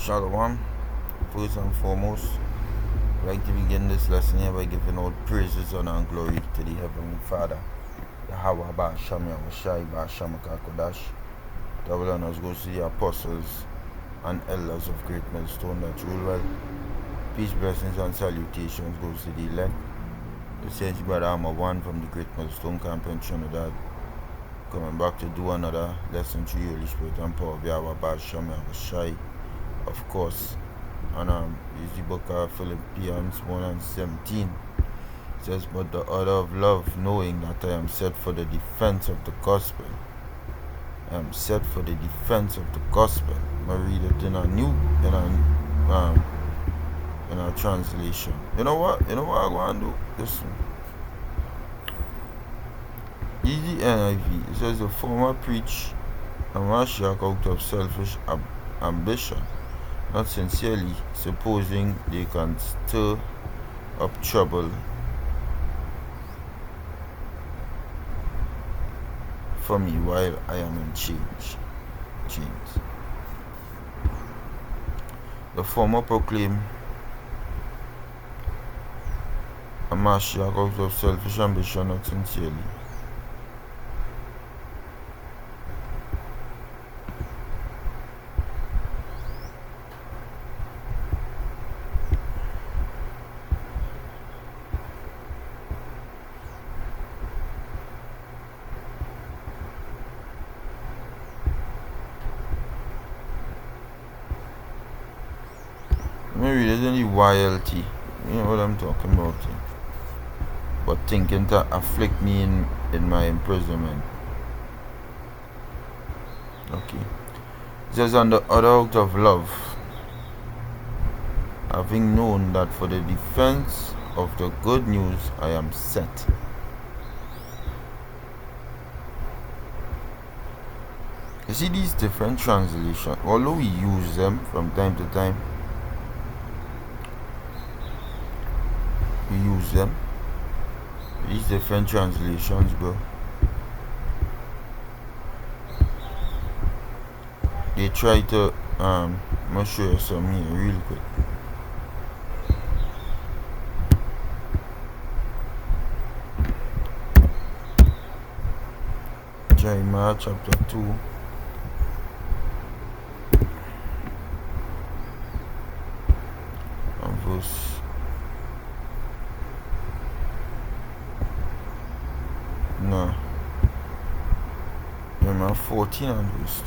Shalom. First and foremost, I'd like to begin this lesson here by giving all praises, honor, and glory to the Heavenly Father, Yahweh Ba'asham Yahushai Ba'asham Kodash. Double honors goes to the apostles and elders of Great Millstone that rule well. Peace, blessings, and salutations goes to the elect. The Saints Brother Armor One from the Great Millstone Camp in Trinidad. Coming back to do another lesson through Holy Spirit and power of Yahweh Ba'asham Yahushai. Of course, and is the book of Philippians 1 and 17. It says, but the order of love, knowing that I am set for the defense of the gospel. I am set for the defense of the gospel. I read it in a translation. You know what I want to do? Listen. Easy NIV. It says, the former preach a Mashiach out of selfish ambition, not sincerely, supposing they can stir up trouble for me while I am in chains. The former proclaim a Mashiach out of selfish ambition, not sincerely. Maybe there's any YLT, you know what I'm talking about, but thinking to afflict me in my imprisonment. Okay. It says, on the other out of love, having known that for the defense of the good news I am set. You see these different translations, although we use them from time to time, these different translations, bro, they try to I'm gonna show you some here real quick. Jeremiah chapter 2 and verse 14 and verse 2.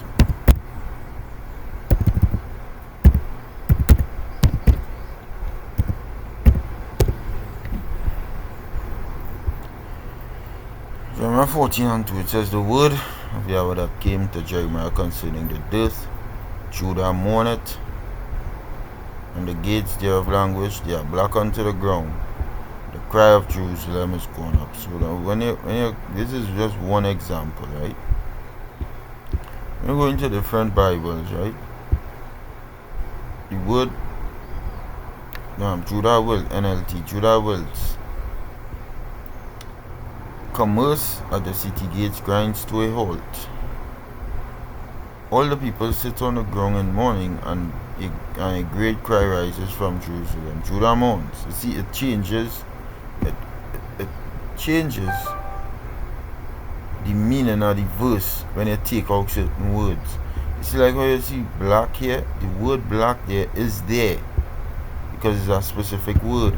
Jeremiah 14 and 2, it says, the word of Yahweh that came to Jeremiah concerning the death, Judah mourneth, and the gates thereof languish, they are black unto the ground. The cry of Jerusalem is gone up. So when you this is just one example, right? When you go into different Bibles, right? The word Judah will, NLT, Judah wills. Commerce at the city gates grinds to a halt. All the people sit on the ground in mourning, and a great cry rises from Jerusalem. Judah mourns. You see, it changes. It changes the meaning of the verse when you take out certain words. You see, like when you see black here, the word black there is there because it's a specific word.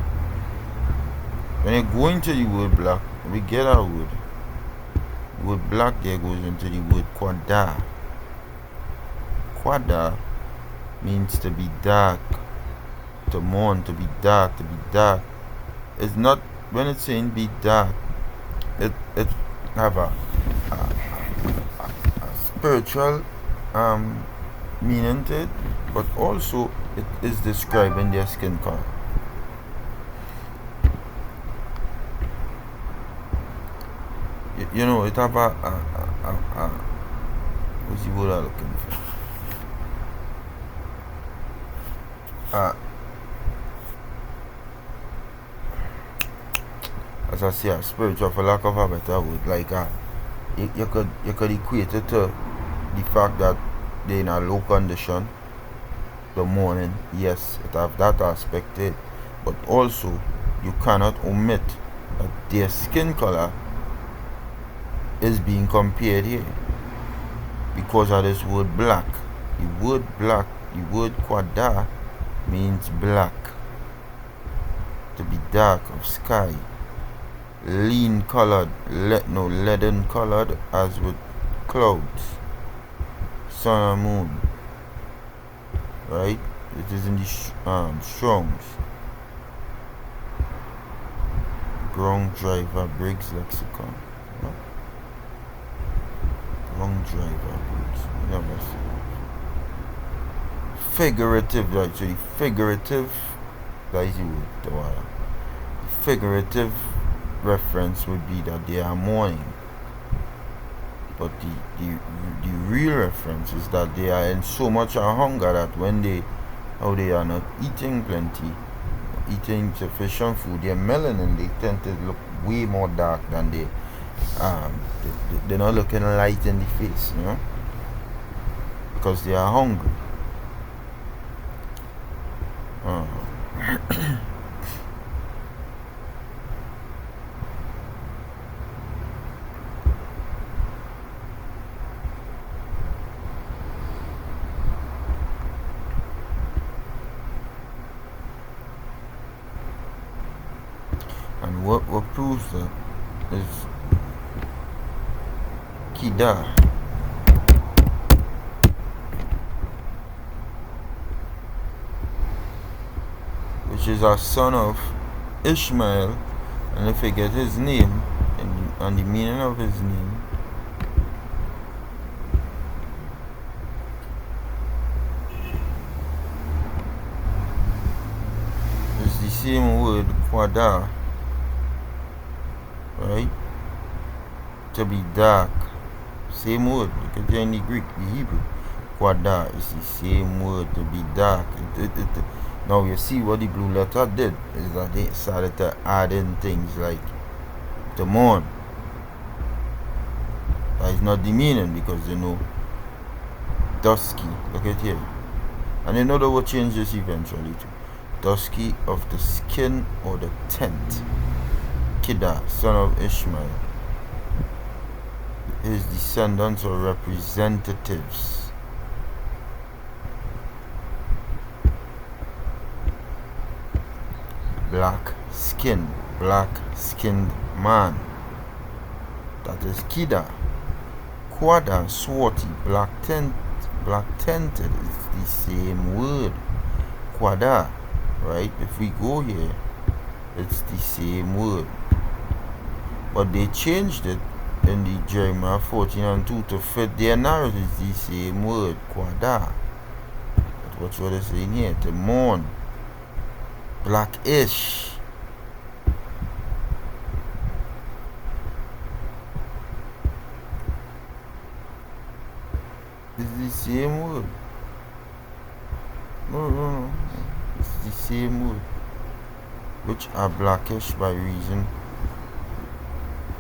When you go into the word black, we get our word. The word black there goes into the word quada. Quada means to be dark, to mourn, to be dark, to be dark. It's not, when it's saying be dark, it have a spiritual meaning to it, but also it is describing their skin color. You know, it have a what's the word I'm looking for? As I say, spiritual, for lack of a better word, like you could equate it to the fact that they're in a low condition. the mourning, yes, it have that aspect to it. But also, you cannot omit that their skin color is being compared here because of this word black. The word black, the word quada means black, to be dark of sky, lean colored, leaden colored, as with clouds, sun and moon, right? It is in the Strong's Ground Driver Briggs Lexicon. Ground Driver Briggs. Never see. Figurative, actually, figurative. That is the word. The figurative reference would be that they are mourning, but the real reference is that they are in so much of hunger that when they are not eating plenty, eating sufficient food, their melanin, they tend to look way more dark than they're not looking light in the face, because they are hungry. And what proves that is Kida, which is a son of Ishmael, and if you get his name and the meaning of his name, it's the same word quada, right? To be dark, same word. Look at in the Greek, the Hebrew. Quada is the same word, to be dark. Now you see what the blue letter did is that they started to add in things like to mourn. That is not the meaning, because they know dusky. Look at here, and they know that what changes eventually to dusky of the skin or the tent. Kida, son of Ishmael. His descendants or representatives. Black skinned man. That is Kida. Quada, swarthy, black tented is the same word. Quada, right? If we go here, it's the same word. But they changed it in the Jeremiah 14:2 to fit their narrative. It's the same word, quada. But what's what it's saying here? To mourn. Blackish. It's the same word. No. It's the same word. Which are blackish by reason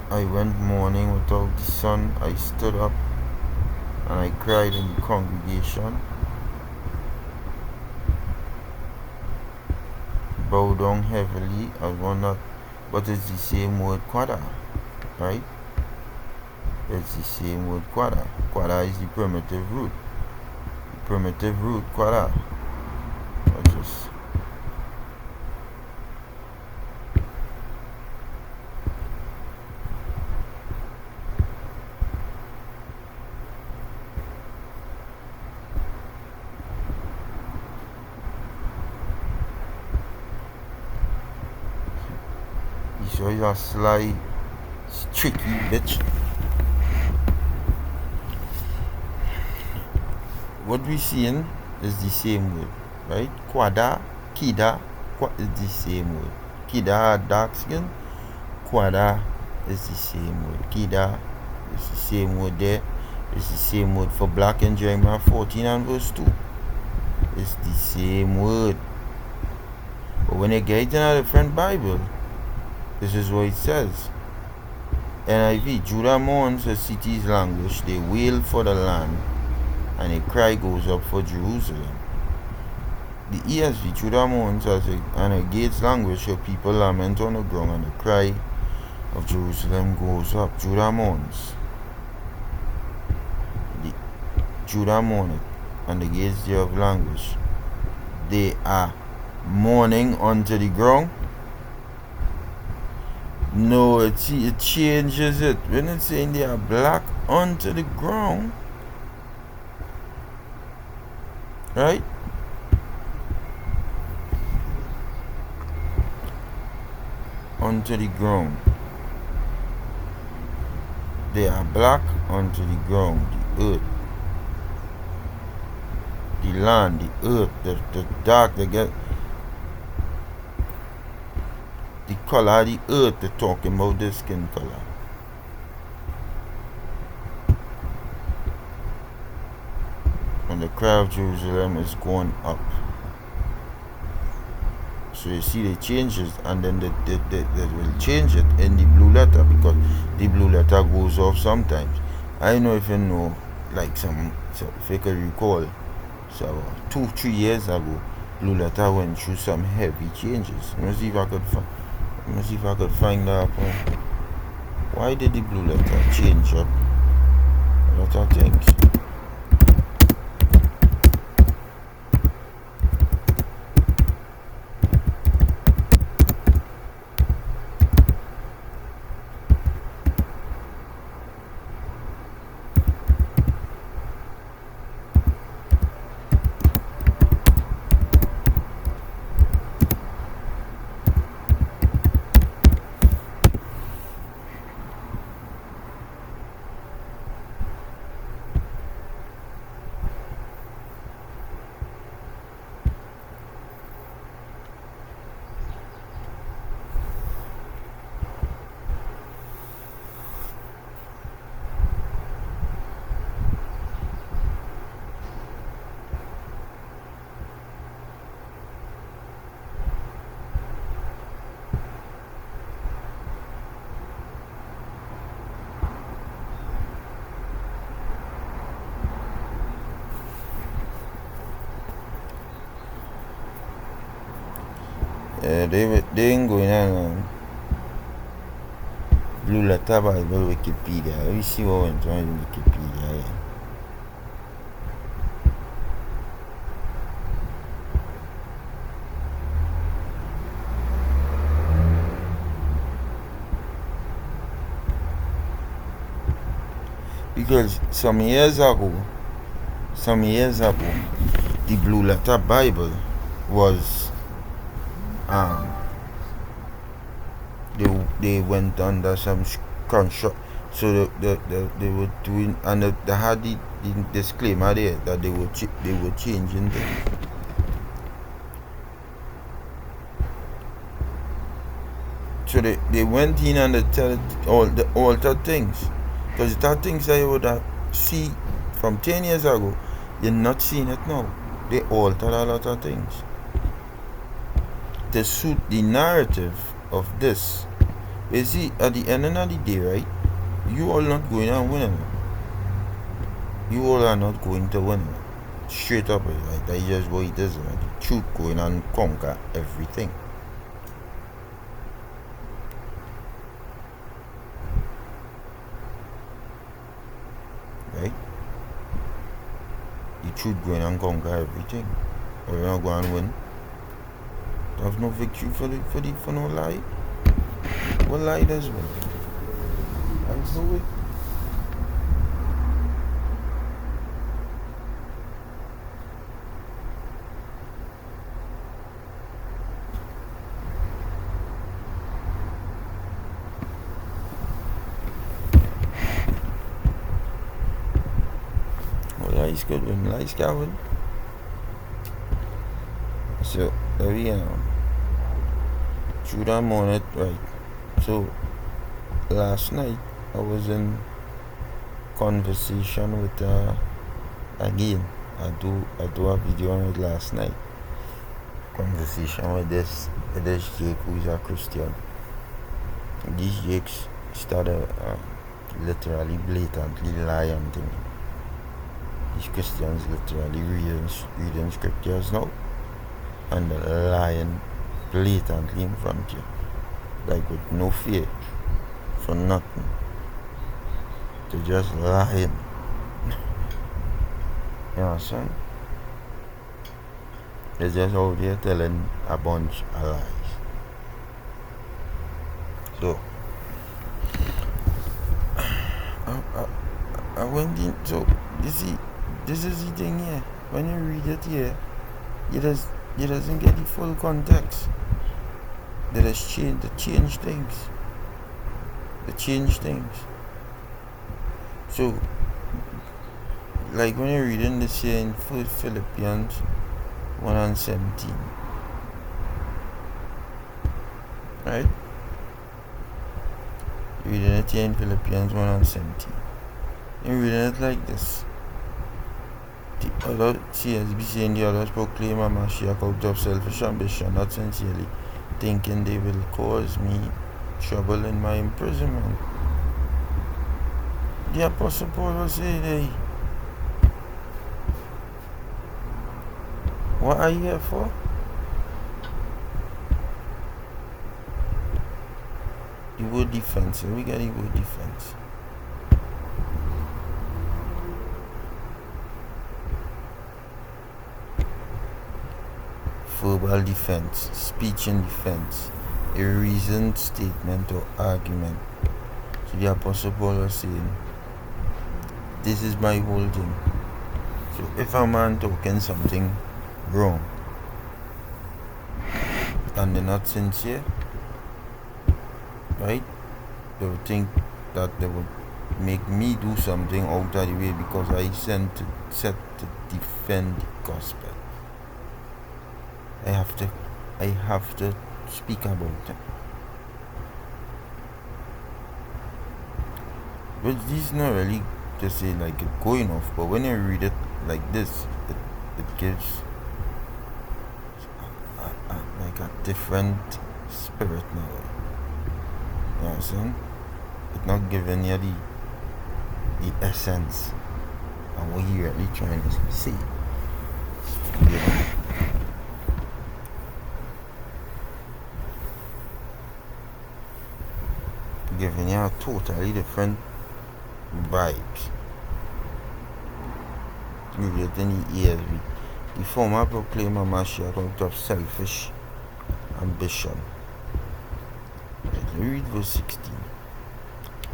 I went mourning without the sun. I stood up and I cried in the congregation. Bow down heavily as one that, but it's the same word quada, right? It's the same word quada. Quada is the primitive root. The primitive root quada. So he's a sly, tricky bitch. What we seeing is the same word, right? Quada, Kida, is the same word. Kida, dark skin. Quada is the same word. Kida is the same word there. It's the same word for black in Jeremiah 14:2. It's the same word. But when you get in a different Bible, this is what it says. NIV, Judah mourns her city's language, they wail for the land, and a cry goes up for Jerusalem. The ESV, through the mourns and a Gates language, show people lament on the ground, and the cry of Jerusalem goes up. Judah mourns. Judah mourneth, and the gates thereof languish. They are mourning unto the ground. No, it changes it. When it's saying they are black unto the ground, right? Unto the ground. They are black unto the ground, the earth, the land, the earth, the dark, they get the color of the earth. They're talking about the skin color. And the cry of Jerusalem is going up. So you see the changes, and then they will change it in the blue letter, because the blue letter goes off sometimes. I don't know if you know, like if you can recall, so 2-3 years ago, blue letter went through some heavy changes. Let me see if I could find out why did the blue letter change up a lot of things. They ain't going on Blue Letter Bible Wikipedia. Let me see what went on in Wikipedia here. Because some years ago, the Blue Letter Bible was they went under some construct, so they were doing, and they had the disclaimer there that they were changing things. So they went in and they tell all the altered things, because that things that you would see from 10 years ago, you're not seeing it now. They altered a lot of things to suit the narrative of this. You see, at the end of the day, right, you all not going and winning. You all are not going to win. Straight up, right? That's just what it is. Right? The truth going and conquer everything. Right? The truth going and conquer everything. Or you're not going to win. There's no victory for no lie. What lie does win? That's the way. Well, lie's good win. Lie's can win. So, there we go. Through that moment, right. So last night I was in conversation with again. I do a video on it last night. Conversation with this Jake who is a Christian. These Jakes started literally blatantly lying to me. These Christians literally reading scriptures now. and they're lying blatantly in front of you, like with no fear for nothing. They're just lying. You know what I'm saying? They're just out there telling a bunch of lies. So I went in. So you see, this is the thing here. When you read it here, you doesn't get the full context. They just change things. They change things. So, like when you're reading this here in Philippians 1:17, right? You're reading it here in Philippians 1:17. You're reading it like this. The other CSB saying the others proclaim a Mashiach out of selfish ambition, not sincerely, thinking they will cause me trouble in my imprisonment. The Apostle Paul was saying, hey, what are you here for? The word defense. We got the word defense. Verbal defense, speech in defense, a reasoned statement or argument. So the Apostle Paul was saying, this is my whole thing. So if a man talking something wrong and they're not sincere, right, they would think that they would make me do something out of the way because I set to defend the gospel. I have to speak about it. But this is not really to say like it going off, but when you read it like this, it gives like a different spirit now. You know what I'm saying? It's not giving you the essence of what you're really trying to say. You know? Giving you a totally different vibes. You read in the ESV. The former proclaimer Mashiach out of selfish ambition. Read verse 16.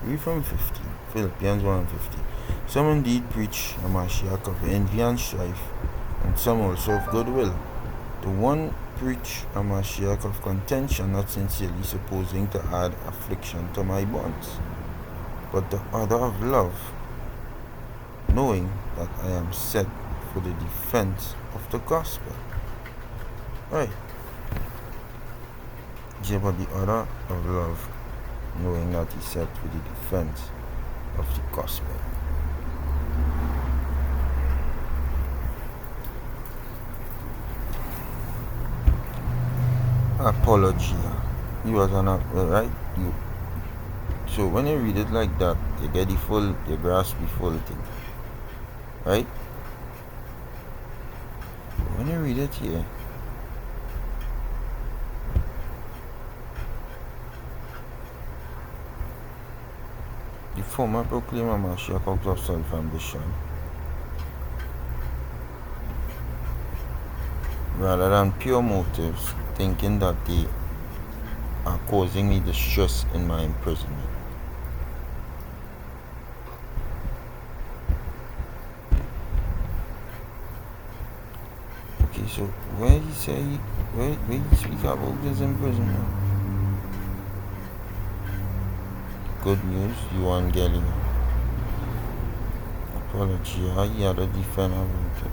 Read from 15. Philippians 1:15. Some indeed preach a Mashiach of envy and strife, and some also of goodwill. The one preach a Mashiach of contention, not sincerely, supposing to add affliction to my bonds, but the other of love, knowing that I am set for the defense of the gospel. Right. Yeah, but the other of love, knowing that he's set for the defense of the gospel. Apology. You was on right? So when you read it like that, you get you grasp the full thing. Right? When you read it here, the former proclaimer Mashiach out of self-ambition, rather than pure motives, thinking that they are causing me distress in my imprisonment. Okay, so where he speak about this imprisonment? Good news, Evangelion. Apology, how you had to defend about it.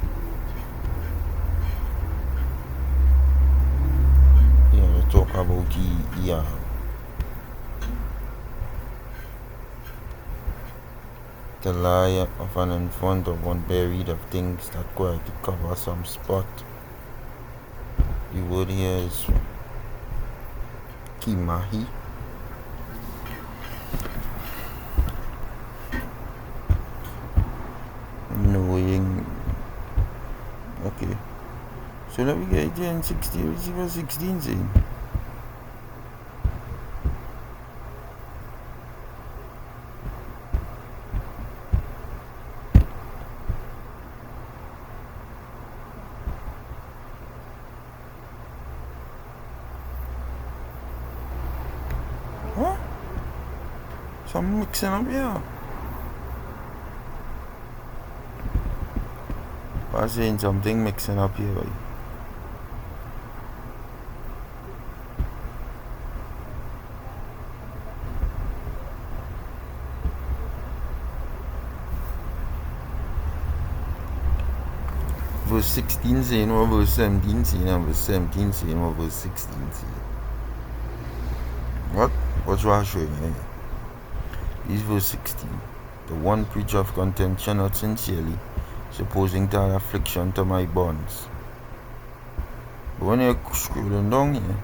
Talk about the lie of an infant of one buried of things that quietly cover some spot. The word here is kimahi. Knowing. Okay. So So let me get it in 16. Let's see what 16 saying. What? So I'm mixing up here. I'm saying something mixing up here, right? Verse 16 saying what verse 17 saying, and verse 17 saying what verse 16 saying. What? What's what I'm showing you here? This verse 16. The one preacher of contention not sincerely, supposing to add affliction to my bonds. But when you're scrolling down here,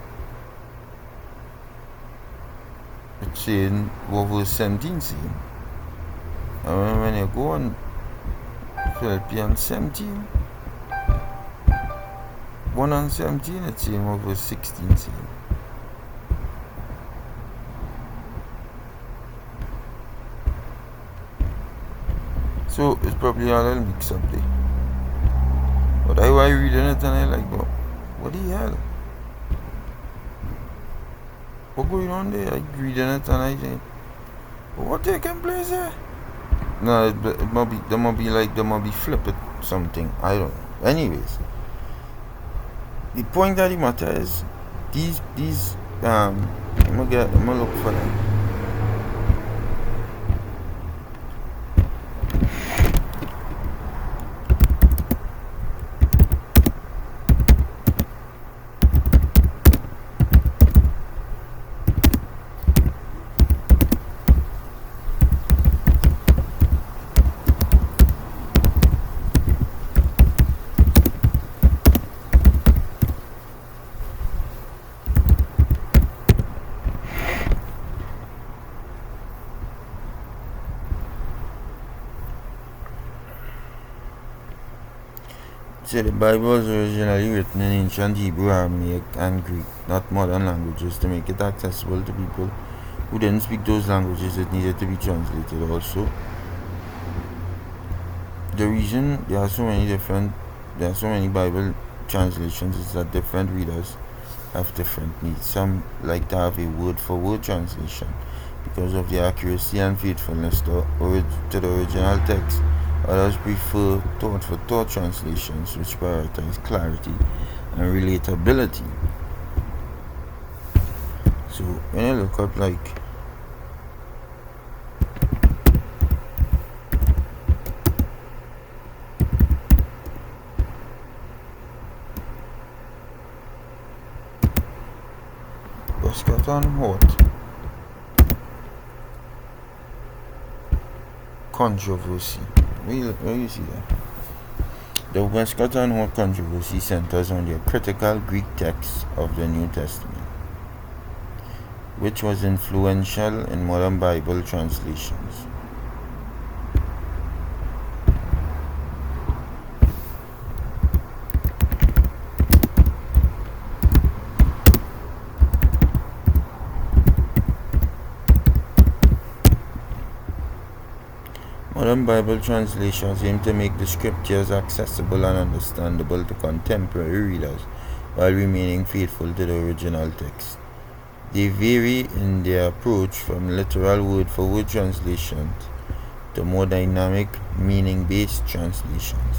it's saying what verse 17 saying. And when you go on Philippians 17, 1 and 17, it's saying what verse 16 saying. So it's probably a little mix up there. But I was reading it and I like, what the hell? What going on there? I reading it and I say, what taking place there? No, it might be, there might be flip it something. I don't know. Anyways, the point of the matter is, these I'm gonna look for them. So the Bible was originally written in ancient Hebrew, Aramaic, and Greek, not modern languages. To make it accessible to people who didn't speak those languages, it needed to be translated also. The reason there are so many Bible translations is that different readers have different needs. Some like to have a word-for-word translation because of the accuracy and faithfulness to the original text. Others prefer thought-for-thought translations, which prioritize clarity and relatability. So when you look up like Westcott and Hort controversy. Where you see that? The Westcott and Hort controversy centers on the critical Greek text of the New Testament, which was influential in modern Bible translations. Modern Bible translations aim to make the scriptures accessible and understandable to contemporary readers while remaining faithful to the original text. They vary in their approach from literal word-for-word translations to more dynamic, meaning-based translations.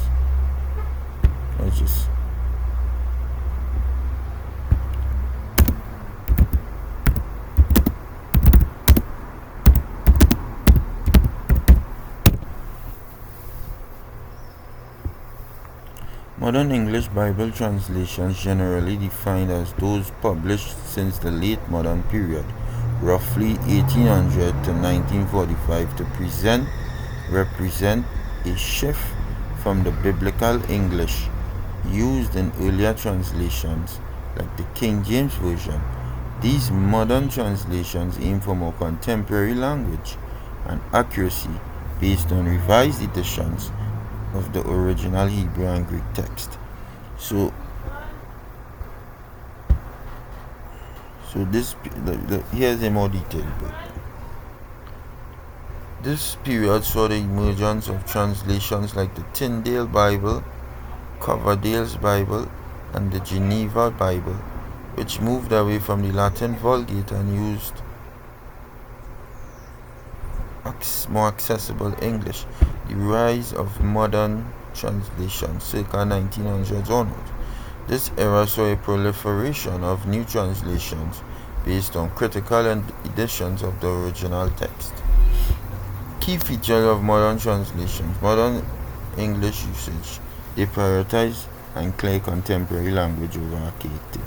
Modern English Bible translations, generally defined as those published since the late modern period, roughly 1800 to 1945, to represent a shift from the biblical English used in earlier translations like the King James Version. These modern translations aim for more contemporary language and accuracy based on revised editions of the original Hebrew and Greek text. So So here's a more detailed breakdown. This period saw the emergence of translations like the Tyndale Bible, Coverdale's Bible, and the Geneva Bible, which moved away from the Latin Vulgate and used more accessible English. The rise of modern translations circa 1900s onwards. This era saw a proliferation of new translations based on critical editions of the original text. Key features of modern translations: modern English usage. They prioritize and clear contemporary language over archaic things.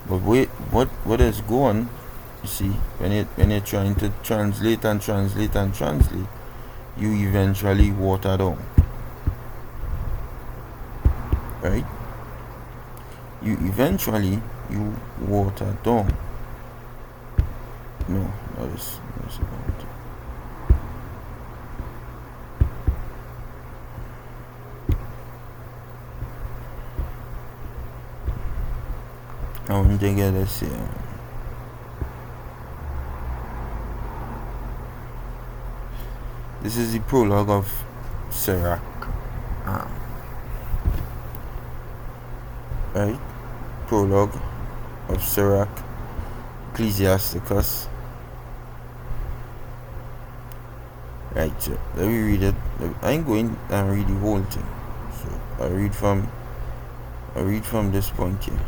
But what is going? You see, when you're trying to translate, you eventually water down. Right? You water down. No, that is about it. I want to get this here. This is the prologue of Sirach. Right? Prologue of Sirach, Ecclesiasticus. Right, so let me read it. I ain't going and read the whole thing. So I read from this point here.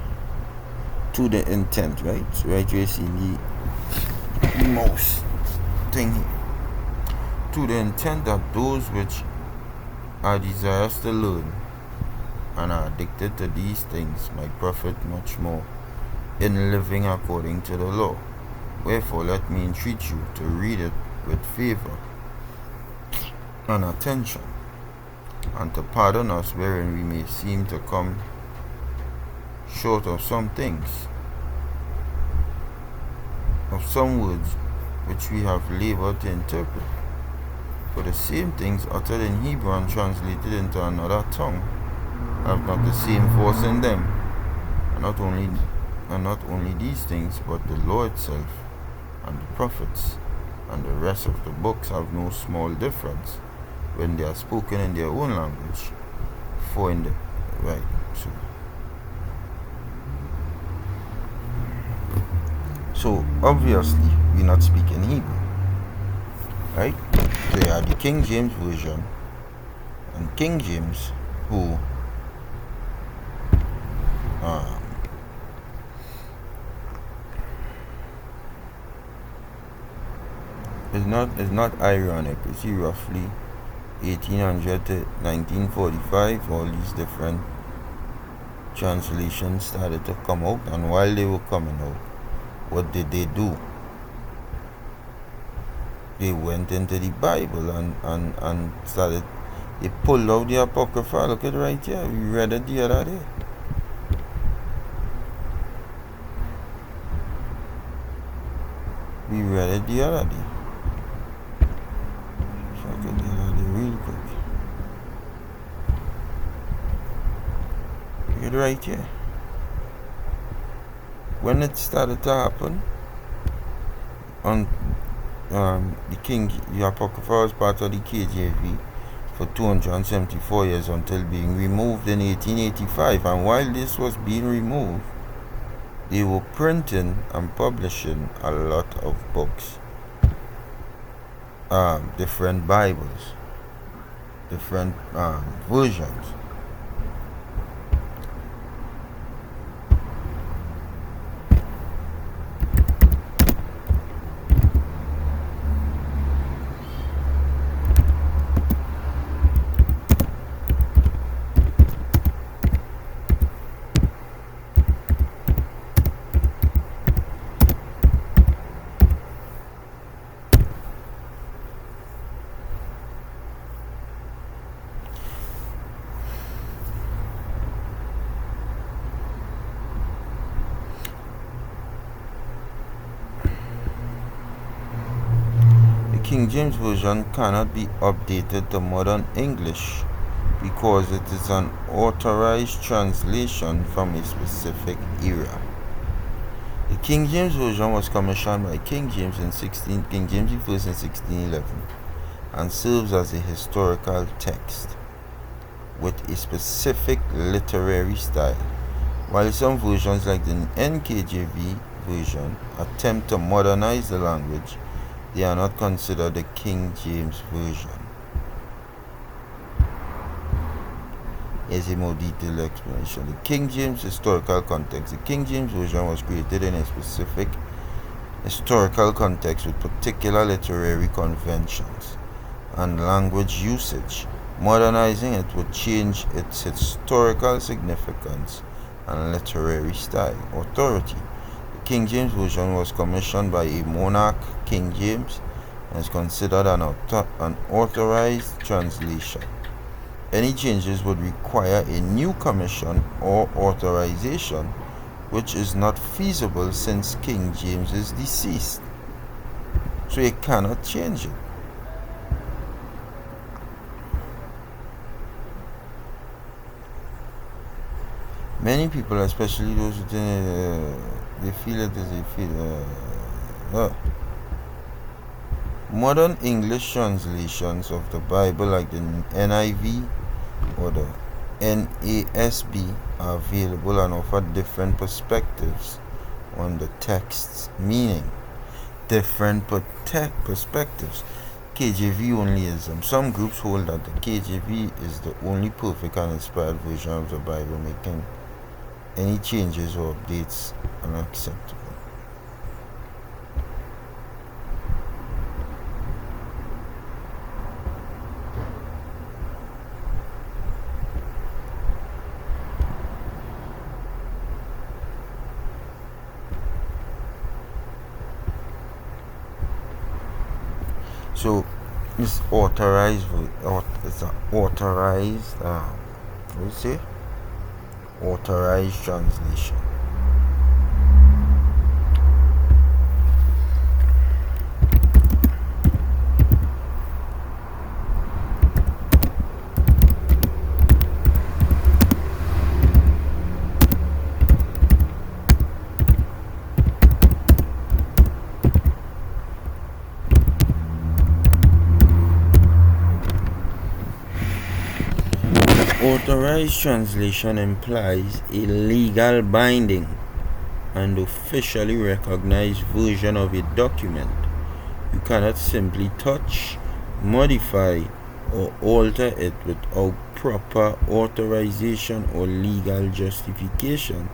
To the intent, right? So right here you see the mouse thing here. To the intent that those which are desirous to learn and are addicted to these things might profit much more in living according to the law. Wherefore let me entreat you to read it with favor and attention, and to pardon us wherein we may seem to come short of some things, of some words which we have labored to interpret. For the same things uttered in Hebrew and translated into another tongue have not the same force in them. And not only these things, but the law itself and the prophets and the rest of the books have no small difference when they are spoken in their own language. For in the right, so obviously we're not speaking Hebrew, right? They are the King James Version, and King James, who is not ironic. You see, roughly 1800 to 1945, all these different translations started to come out, and while they were coming out, what did they do? They went into the Bible and started, they pulled out the Apocrypha. Look at it right here. We read it the other day. We read it the other day. Check it the other day real quick. Look at it right here. When it started to happen, on the Apocrypha was part of the KJV for 274 years until being removed in 1885. And while this was being removed, they were printing and publishing a lot of books, different Bibles, different versions. King James Version cannot be updated to modern English because it is an authorized translation from a specific era. The King James Version was commissioned by King James I in 1611 and serves as a historical text with a specific literary style. While some versions like the NKJV version attempt to modernize the language, they are not considered the King James Version. Here's a more detailed explanation. The King James historical context. The King James Version was created in a specific historical context with particular literary conventions and language usage. Modernizing it would change its historical significance and literary style. Authority. The King James Version was commissioned by a monarch, King James, and is considered an authorized translation. Any changes would require a new commission or authorization, which is not feasible since King James is deceased. So you cannot change it. Many people, especially those who they feel it as modern English translations of the Bible, like the NIV or the NASB, are available and offer different perspectives on the text's meaning. Different perspectives. KJV only is. Some groups hold that the KJV is the only perfect and inspired version of the Bible, making any changes or updates unacceptable. So it's authorized. It's an authorized. What do you say? Authorized translation. Authorized translation implies a legal binding and officially recognized version of a document. You cannot simply touch, modify, or alter it without proper authorization or legal justification.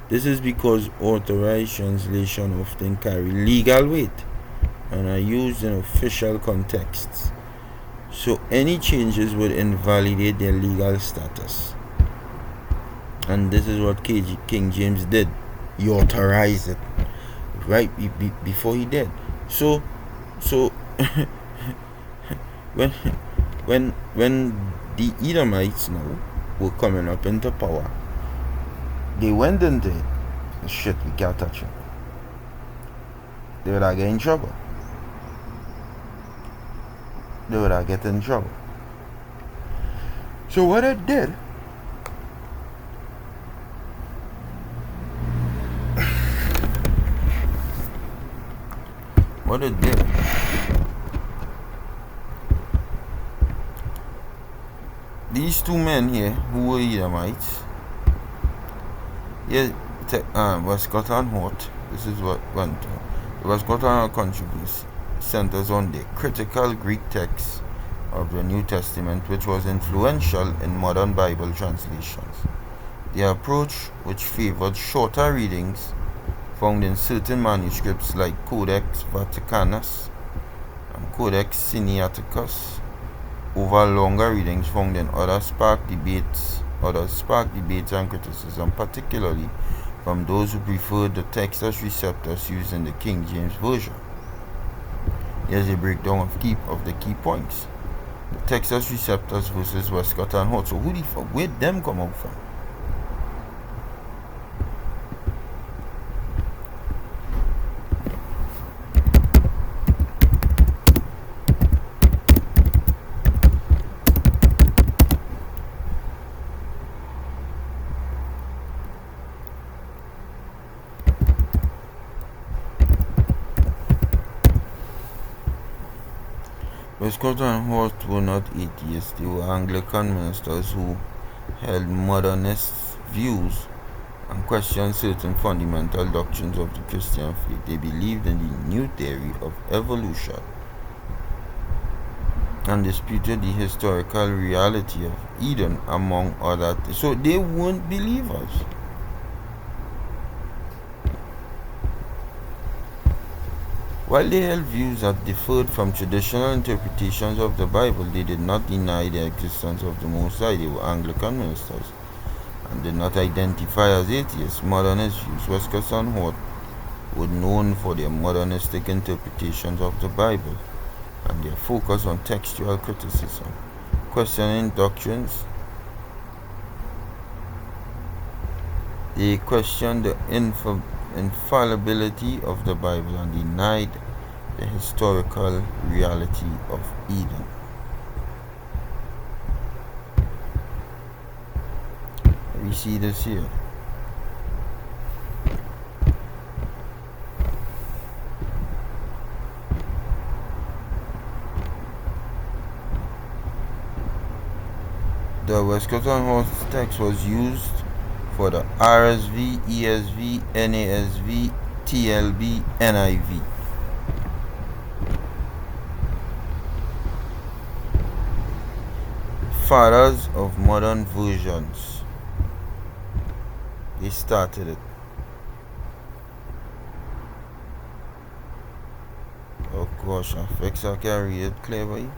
This is because authorized translation often carry legal weight and are used in official contexts. So any changes would invalidate their legal status. And this is what King James did. He authorized it right before he did. So when the Edomites now were coming up into power, they went into it. Shit, we can't touch it. They would get in trouble. They would get in trouble. So what it did, these two men here who were Edomites, Westcott and Hort, this is what went on. The Westcott and Hort controversy centers on the critical Greek text of the New Testament, which was influential in modern Bible translations. The approach, which favored shorter readings found in certain manuscripts like Codex Vaticanus and Codex Sinaiticus, over longer readings found in others, sparked debates and criticism, particularly from those who preferred the Textus Receptus used in the King James Version. Here's a breakdown of the key points. The Textus Receptus versus Westcott and Hort. So where'd them come out from? Westcott and Hort were not atheists, they were Anglican ministers who held modernist views and questioned certain fundamental doctrines of the Christian faith. They believed in the new theory of evolution and disputed the historical reality of Eden, among other things. So they weren't believers. While they held views that differed from traditional interpretations of the Bible, they did not deny the existence of the Most High. They were Anglican ministers and did not identify as atheists. Modernist views. Westcott and Hort were known for their modernistic interpretations of the Bible and their focus on textual criticism, questioning doctrines. They questioned the infallibility of the Bible and denied the historical reality of Eden. We see this here. The Westcott and Hort text was used for the RSV, ESV, NASV, TLB, NIV. Fathers of modern versions. They started it. Oh gosh, I fix I can read it clearly.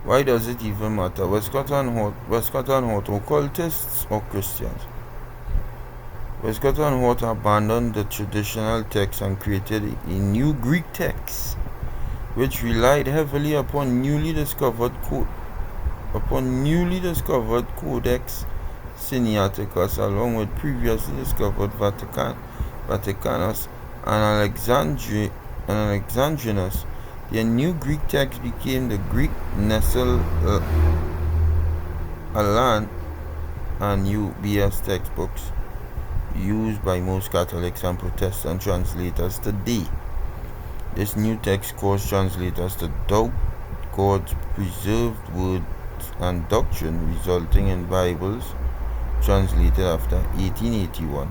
Why does it even matter? Westcott and Hort were occultists or Christians? Westcott and Hort abandoned the traditional text and created a new Greek text, which relied heavily upon newly discovered Codex Sinaiticus, along with previously discovered Vaticanus and Alexandrinus. The new Greek text became the Greek Nestle Aland and UBS textbooks used by most Catholics and Protestant translators today. This new text caused translators to doubt God's preserved words and doctrine, resulting in Bibles translated after 1881,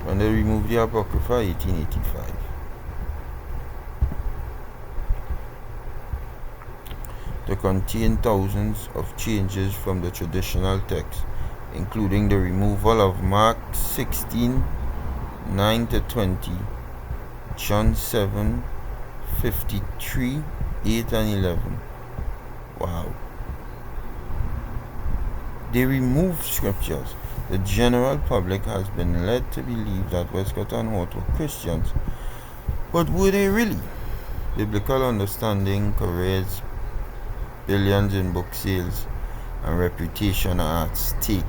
when they removed the Apocrypha, 1885. They contain thousands of changes from the traditional text, including the removal of Mark 16, 9-20, John 7, 53, 8 and 11. Wow. They removed scriptures. The general public has been led to believe that Westcott and Hort were Christians. But were they really? Biblical understanding, careers, billions in book sales, and reputation are at stake.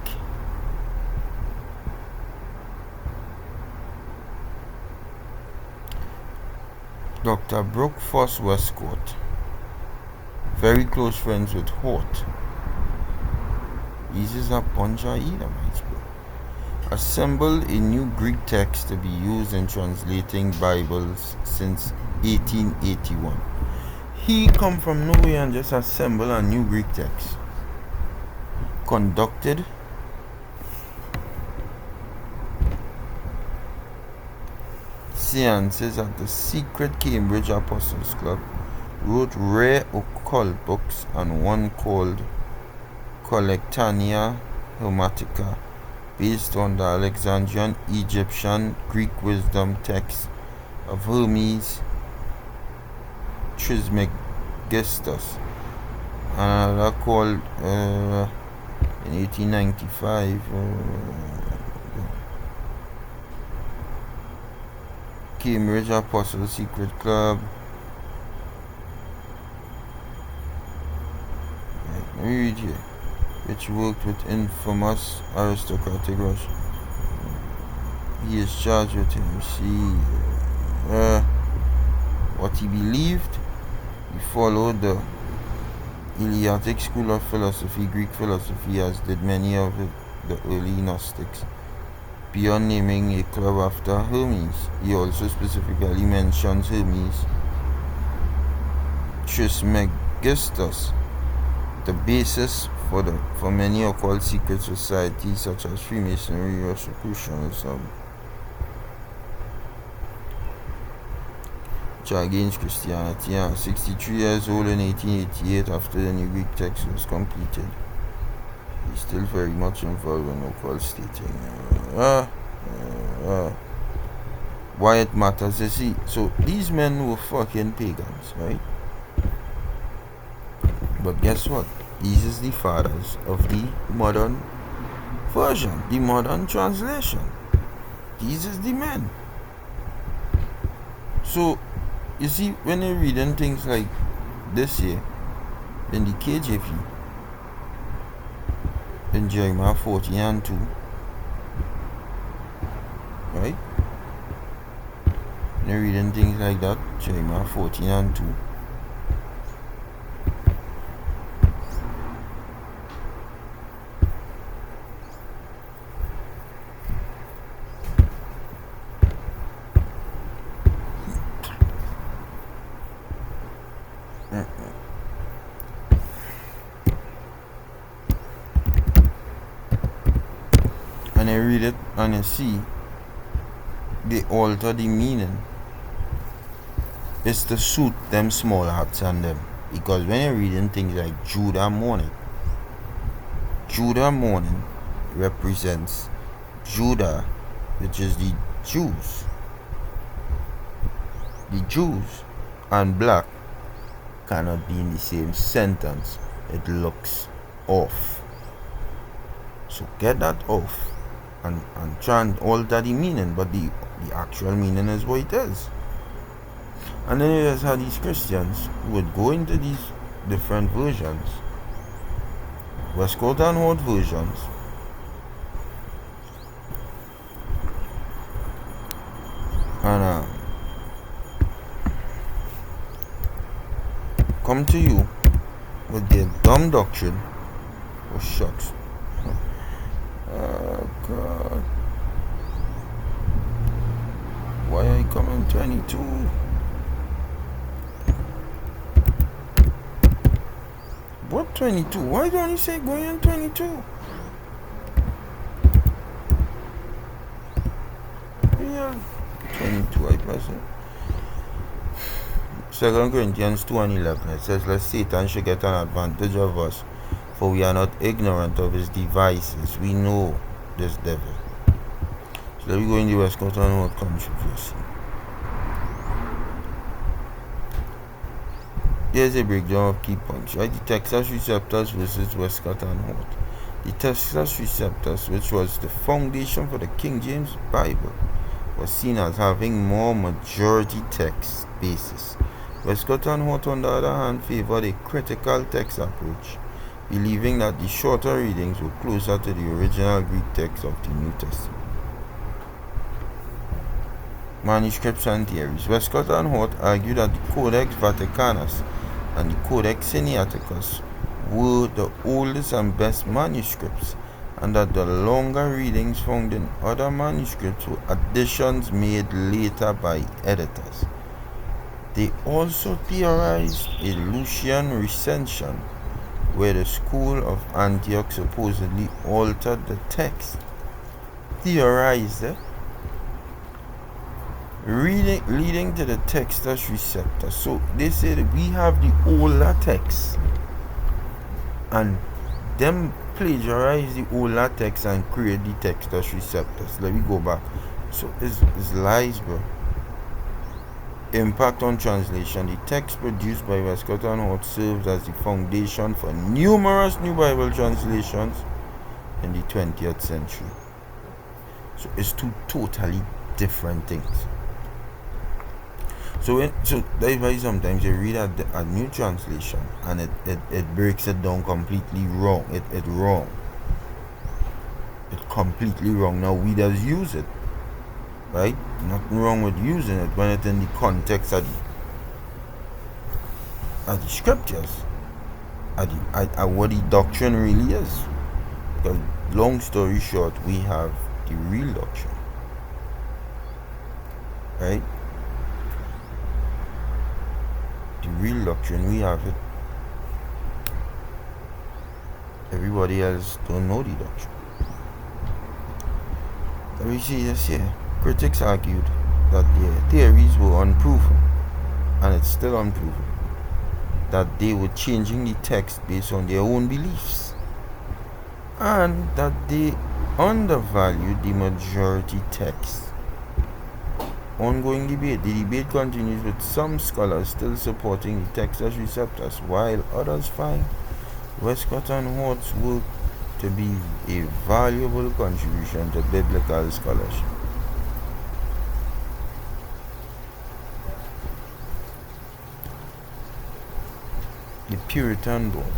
Dr. Brooke Foss Westcott, very close friends with Hort. These is a bunch of Edomites, bro. Assembled a new Greek text to be used in translating Bibles since 1881. He come from nowhere and just assemble a new Greek text. Conducted seances at the secret Cambridge Apostles Club, wrote rare occult books and one called Collectanea Hermetica, based on the Alexandrian Egyptian Greek wisdom text of Hermes Trismegistus. Another called in 1895 Cambridge Apostles Secret Club. read here. Which worked with infamous aristocratic Russia. He is charged with what he believed. He followed the Eleatic school of philosophy, Greek philosophy, as did many of the early Gnostics. Beyond naming a club after Hermes, he also specifically mentions Hermes Trismegistus, the basis for many occult secret societies such as Freemasonry, Rosicrucianism, which are against Christianity. 63 years old in 1888 after the new Greek text was completed. He's still very much involved in occult stating. Why it matters is so these men were fucking pagans, right? But guess what? These is the fathers of the modern version, the modern translation. These is the men. So you see, when you're reading things like this here in the KJV, in Jeremiah 14 and 2, right? When you're reading things like that, Jeremiah 14 and 2, and I read it and you see they alter the meaning. It's to suit them small hats and them. Because when you're reading things like Judah mourning represents Judah, which is the Jews. The Jews and black cannot be in the same sentence. It looks off. So get that off and try and alter the meaning, but the actual meaning is what it is. And then you just have these Christians who would go into these different versions, Westcott and Hort versions, and come to you with their dumb doctrine. Oh shucks. Oh God. Why are you coming 22? What 22? Why don't you say going in 22? Yeah, 22 I pass it. 2 Corinthians 2 and 11, it says, lest Satan should get an advantage of us, for we are not ignorant of his devices. We know this devil. So let me go in the Westcott and Hort controversy. Here's a breakdown of key points, right? The Textus Receptus versus Westcott and Hort. The Textus Receptus, which was the foundation for the King James Bible, was seen as having more majority text basis. Westcott and Hort, on the other hand, favored a critical text approach, believing that the shorter readings were closer to the original Greek text of the New Testament. Manuscripts and theories. Westcott and Hort argued that the Codex Vaticanus and the Codex Sinaiticus were the oldest and best manuscripts, and that the longer readings found in other manuscripts were additions made later by editors. They also theorized a Lucian recension, where the school of Antioch supposedly altered the text. Theorized leading to the Textus Receptus. So they say that we have the older text, and them plagiarize the older text and create the Textus Receptus. Let me go back. So it's lies, bro. Impact on translation. The text produced by Westcott and Hort serves as the foundation for numerous new Bible translations in the 20th century. So it's two totally different things. So that's why sometimes you read a new translation and it breaks it down completely wrong. It wrong. It's completely wrong. Now we just use it, right? Nothing wrong with using it when it's in the context of the scriptures, of what the doctrine really is. Because long story short, we have the real doctrine, right? The real doctrine, we have it. Everybody else don't know the doctrine. So we see this here. Critics argued that their theories were unproven, and it's still unproven, that they were changing the text based on their own beliefs, and that they undervalued the majority text. Ongoing debate. The debate continues with some scholars still supporting the Textus Receptus, while others find Westcott and Hort's work to be a valuable contribution to biblical scholarship. The Puritan Bone.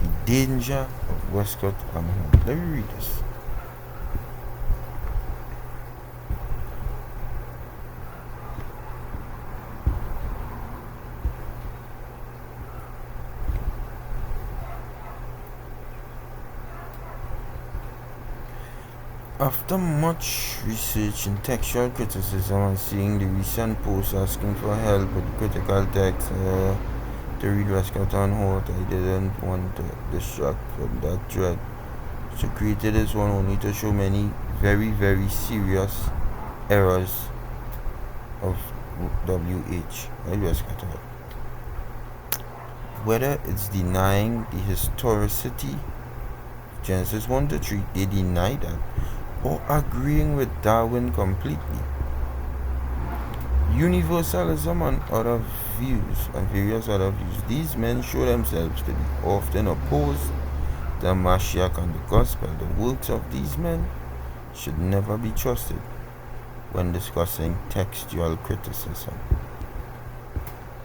The danger of Westcott and Hort. Let me read this. After much research in textual criticism and seeing the recent posts asking for help with critical text to read Westcott and Hort, I didn't want to distract from that dread. So created this one only to show many very, very serious errors of W.H. Westcott and Hort. Whether it's denying the historicity of Genesis 1 to 3, they deny that, or agreeing with Darwin completely. Universalism and other views, and various other views, these men show themselves to be often opposed to Mashiach and the Gospel. The works of these men should never be trusted when discussing textual criticism.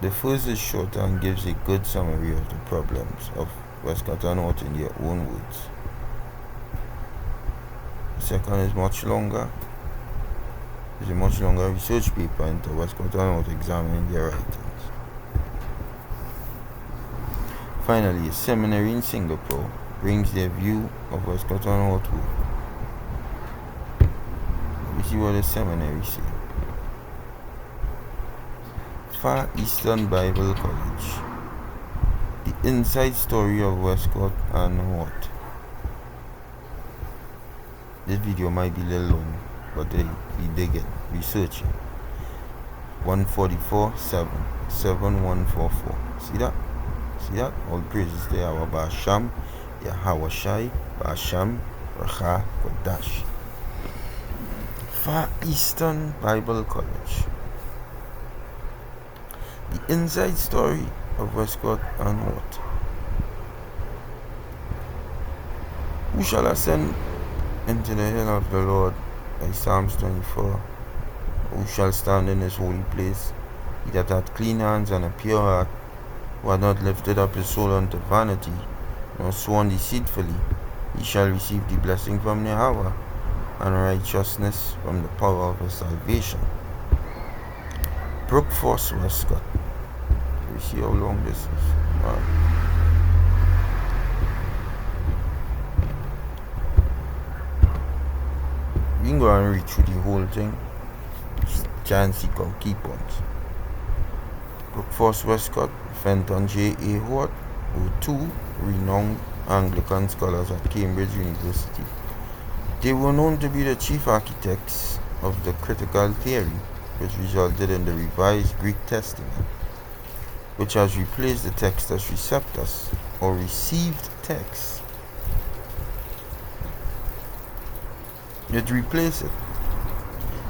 The first is short and gives a good summary of the problems of Westcott and Hort in their own words. Second is much longer. It's a much longer research paper into Westcott and Hort examining their writings. Finally, a seminary in Singapore brings their view of Westcott and Hort work. We see what the seminary say. Far Eastern Bible College. The inside story of Westcott and Hort. This video might be a little long, but we digging, researching. 144 7 7144. See that? See that? All praises to Yahweh Ba'asham, Yahweh Shai, Ba'asham, Racha Kodash. Far Eastern Bible College. The inside story of Westcott and Hort. Who shall ascend into the hill of the Lord, by Psalms 24. Who shall stand in his holy place? He that hath clean hands and a pure heart, who hath not lifted up his soul unto vanity, nor sworn deceitfully, he shall receive the blessing from Yahweh, and righteousness from the power of his salvation. Brookforce, Westcott. We see how long this is. Wow. We can go and read through the whole thing. Just try and seek out key points. Brookforce, Westcott, Fenton J.A. Hort were two renowned Anglican scholars at Cambridge University. They were known to be the chief architects of the critical theory, which resulted in the revised Greek Testament, which has replaced the Textus Receptus, or received text. It replaced it.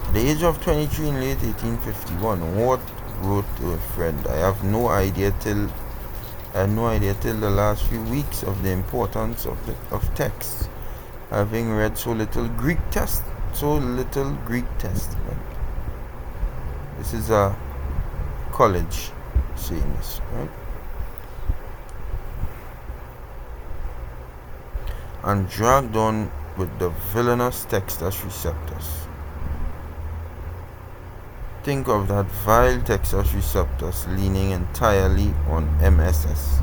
At the age of 23 in late 1851, Hort wrote to a friend, I had no idea till the last few weeks of the importance of texts, having read so little Greek Testament. This is a college saying this, right? And dragged on with the villainous Textus Receptus. Think of that vile Textus Receptus leaning entirely on MSS.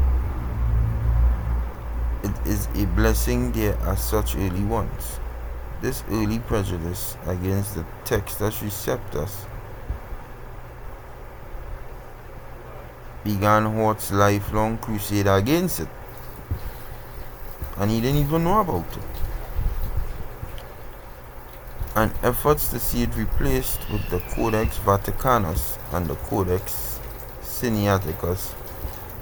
It is a blessing there are such early ones. This early prejudice against the Textus Receptus began Hort's lifelong crusade against it, and he didn't even know about it. And efforts to see it replaced with the Codex Vaticanus and the Codex Sinaiticus.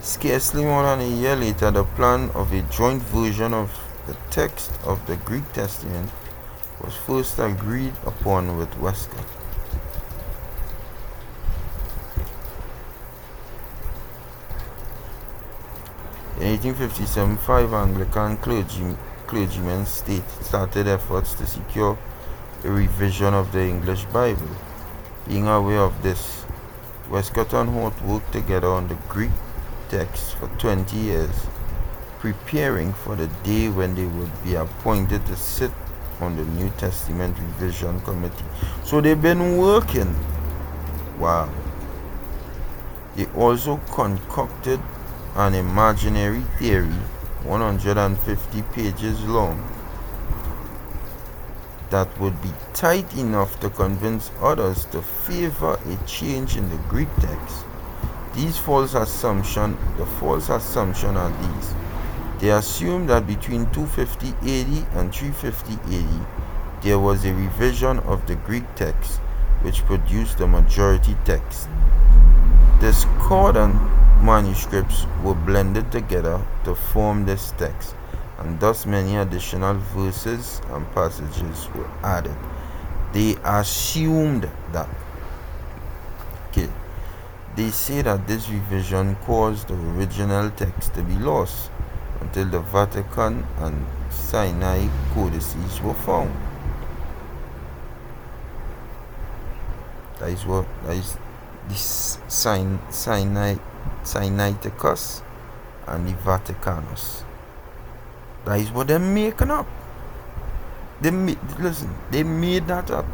Scarcely more than a year later, the plan of a joint version of the text of the Greek Testament was first agreed upon with Westcott. In 1857, 5 Anglican clergymen started efforts to secure a revision of the English Bible. Being aware of this, Westcott and Hort worked together on the Greek text for 20 years, preparing for the day when they would be appointed to sit on the New Testament Revision Committee. So they've been working. Wow. They also concocted an imaginary theory, 150 pages long, that would be tight enough to convince others to favor a change in the Greek text. The false assumption are these. They assume that between 250 AD and 350 AD, there was a revision of the Greek text which produced the majority text. Discordant manuscripts were blended together to form this text, and thus many additional verses and passages were added. They assumed that. Okay. They say that this revision caused the original text to be lost until the Vatican and Sinai codices were found. That is the Sinaiticus and the Vaticanus. That is what they're making up. They made that up.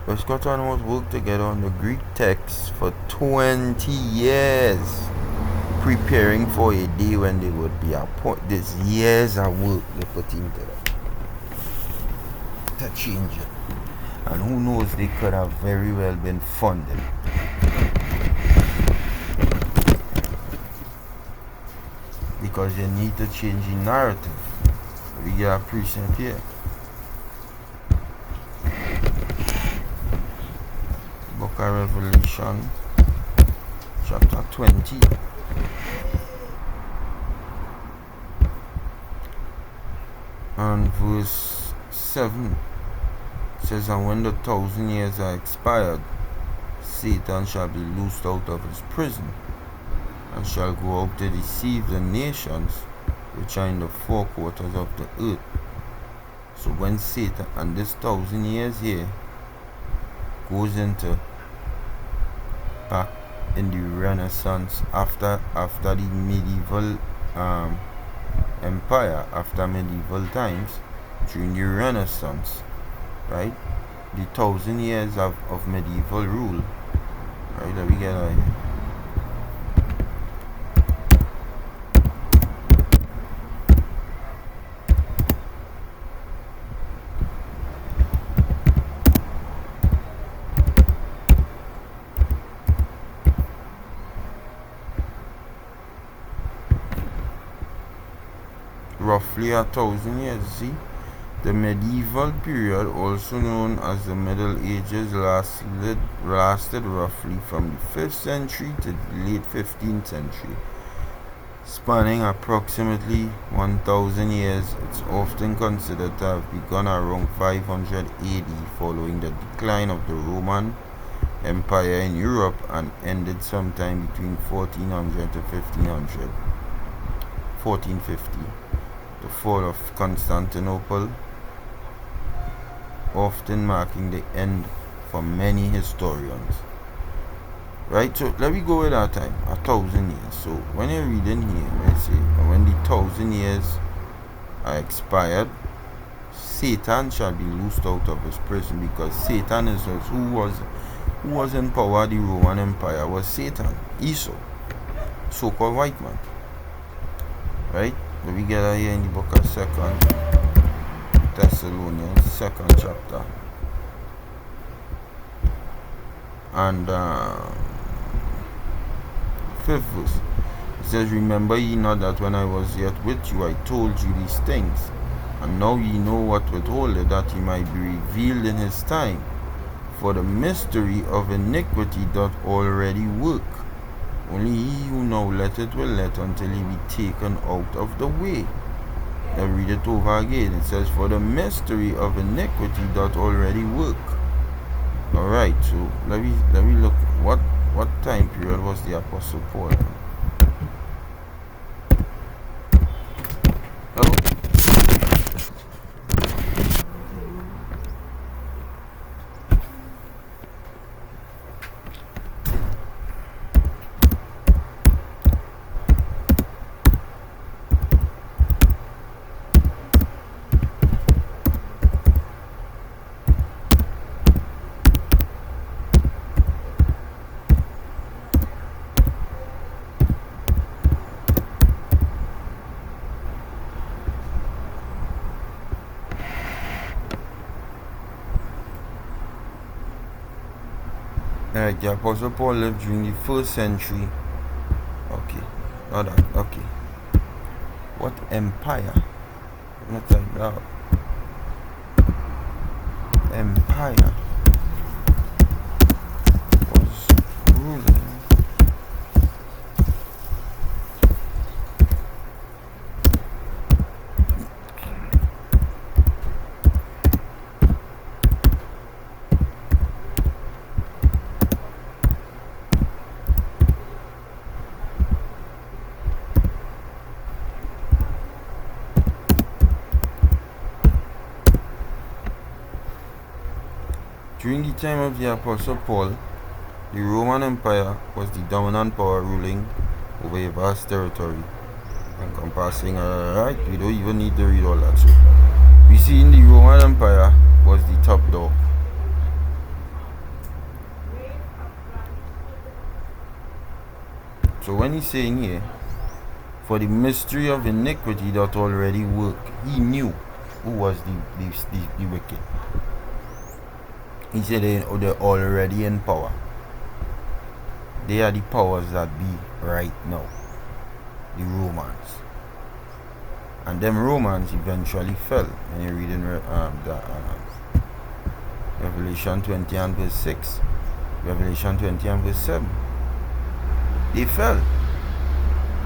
Westcott and Hort worked together on the Greek text for 20 years, preparing for a day when they would be appointed. These years of work they put into that to change it. And who knows, they could have very well been funded. Because they need to change the narrative. We get a precept here. Book of Revelation, chapter 20. And verse 7 says, "And when the 1,000 years are expired, Satan shall be loosed out of his prison, and shall go out to deceive the nations which are in the four quarters of the earth." So when Satan, and this 1,000 years here goes into back in the Renaissance, after the medieval empire, after medieval times, during the Renaissance, right? The 1,000 years of medieval rule, right? That we get out here. Roughly 1,000 years. See, the medieval period, also known as the Middle Ages, lasted roughly from the 5th century to the late 15th century, spanning approximately 1,000 years. It's often considered to have begun around 500 AD, following the decline of the Roman empire in Europe and ended sometime between 1400 to 1500. 1450. The fall of Constantinople, often marking the end for many historians. Right, so let me go with our time, 1,000 years. So when you're reading here, let's say, when the 1,000 years are expired, Satan shall be loosed out of his prison, because Satan is who was in power. The Roman Empire was Satan, Esau, so-called white man. Right? Let me get here in the book of 2 Thessalonians, 2nd chapter, and 5th verse. It says, "Remember ye not that when I was yet with you, I told you these things? And now ye know what withholdeth, that ye might be revealed in his time. For the mystery of iniquity doth already work. Only he who now letteth will let until he be taken out of the way." Now read it over again. It says, "For the mystery of iniquity doth already work." Alright, so let me look. What time period was the Apostle Paul? Hello? Alright, the Apostle Paul lived during the 1st century. Okay, not that. Okay. What empire? Not like that. Empire was ruling. During the time of the Apostle Paul, the Roman Empire was the dominant power, ruling over a vast territory encompassing, alright, we don't even need to read all that. So we see in the Roman Empire was the top dog. So when he's saying here, for the mystery of iniquity that already worked, he knew who was the wicked. He said they're already in power. They are the powers that be right now. The Romans. And them Romans eventually fell. When you read in Revelation 20 and verse 6, Revelation 20 and verse 7, they fell.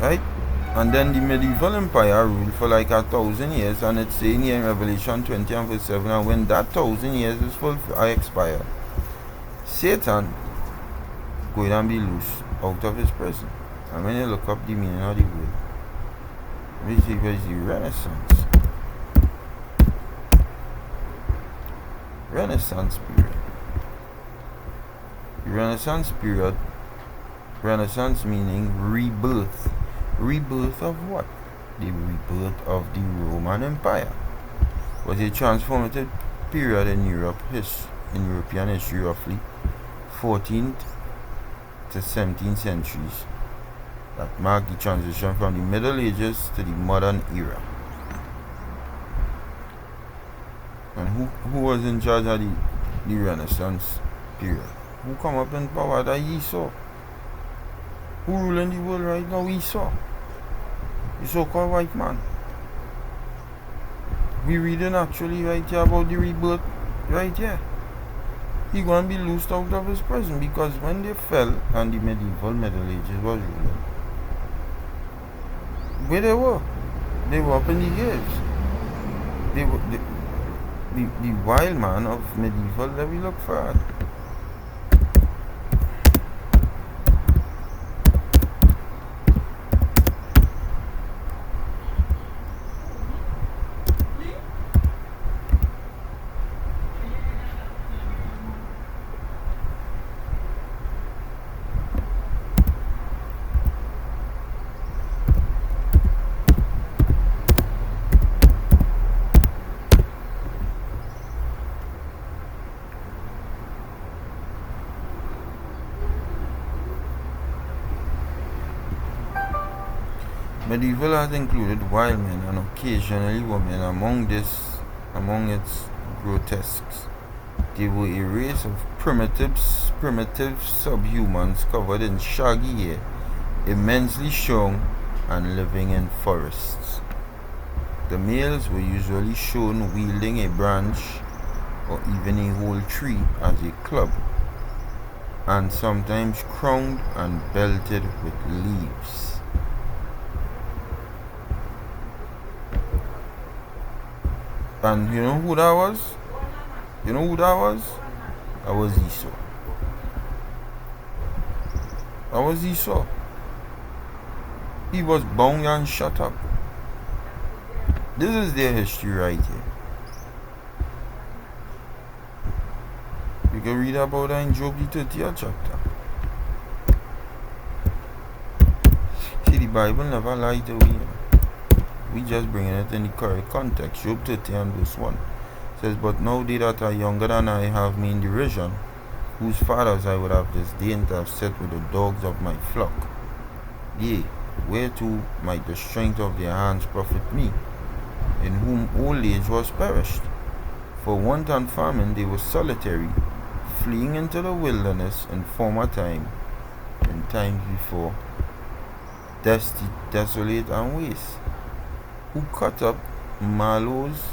Right? And then the medieval empire ruled for like 1,000 years, and it's saying here in Revelation 20 and verse 7, and when that 1,000 years is expired, Satan going and be loose out of his prison. And when you look up the meaning of the word, we see where is the Renaissance. Renaissance period. The Renaissance period, Renaissance meaning rebirth. Rebirth of what? The rebirth of the Roman Empire. Was a transformative period in in European history, roughly 14th to 17th centuries, that marked the transition from the Middle Ages to the modern era. And who was in charge of the Renaissance period? Who come up in power? That Esau. Who ruling the world right now? Esau. The so-called white man. We reading actually right here about the rebirth right here. He gonna be loosed out of his prison, because when they fell and the medieval Middle Ages was ruling, where they were up in the caves. They were the wild man of medieval that we look for. Medieval art included wild men and occasionally women among its grotesques. They were a race of primitive subhumans covered in shaggy hair, immensely strong, and living in forests. The males were usually shown wielding a branch or even a whole tree as a club, and sometimes crowned and belted with leaves. And you know who that was? You know who that was? That was Esau. That was Esau. He was bound and shut up. This is their history right here. You can read about that in Job the 30th chapter. See, the Bible never lied to we. We just bringing it in the correct context. Job 30 and verse 1 says, But now they that are younger than I have me in derision, whose fathers I would have disdained to have set with the dogs of my flock. Yea, whereto might the strength of their hands profit me, in whom old age was perished? For want and famine they were solitary, fleeing into the wilderness in former time, in times before, desolate and waste, who cut up mallows